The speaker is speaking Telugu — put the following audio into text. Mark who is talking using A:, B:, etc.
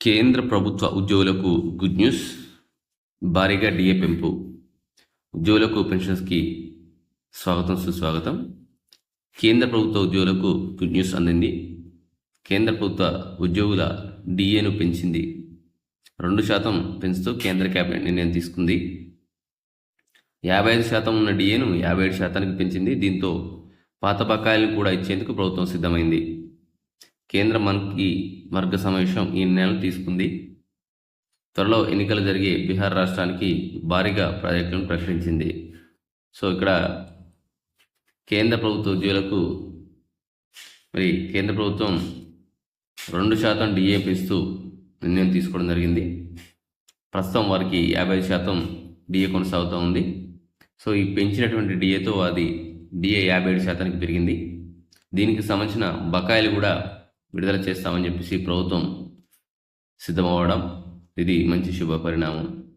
A: కేంద్ర ప్రభుత్వ ఉద్యోగులకు గుడ్ న్యూస్. భారీగా డిఏ పెంపు. ఉద్యోగులకు పెన్షన్స్కి స్వాగతం సుస్వాగతం. కేంద్ర ప్రభుత్వ ఉద్యోగులకు గుడ్ న్యూస్ అందింది. కేంద్ర ప్రభుత్వ ఉద్యోగుల డిఏను పెంచింది. 2% పెంచుతూ కేంద్ర కేబినెట్ నిర్ణయం తీసుకుంది. 55% ఉన్న డిఏను 57%కి పెంచింది. దీంతో పాత బకాయిలను కూడా ఇచ్చేందుకు ప్రభుత్వం సిద్ధమైంది. కేంద్ర మంత్రి వర్గ సమావేశం ఈ నిర్ణయాలు తీసుకుంది. త్వరలో ఎన్నికలు జరిగే బీహార్ రాష్ట్రానికి భారీగా ప్రాజెక్టులను ప్రకటించింది. సో ఇక్కడ కేంద్ర ప్రభుత్వ ఉద్యోగులకు మరి కేంద్ర ప్రభుత్వం 2% డిఏ పెంచుతూ నిర్ణయం తీసుకోవడం జరిగింది. ప్రస్తుతం వారికి 55% డిఏ కొనసాగుతూ ఉంది. సో ఈ పెంచినటువంటి డిఏతో అది డిఏ 57%కి పెరిగింది. దీనికి సంబంధించిన బకాయిలు కూడా విడుదల చేస్తామని చెప్పేసి ప్రభుత్వం సిద్ధమవ్వడం ఇది మంచి శుభ పరిణామం.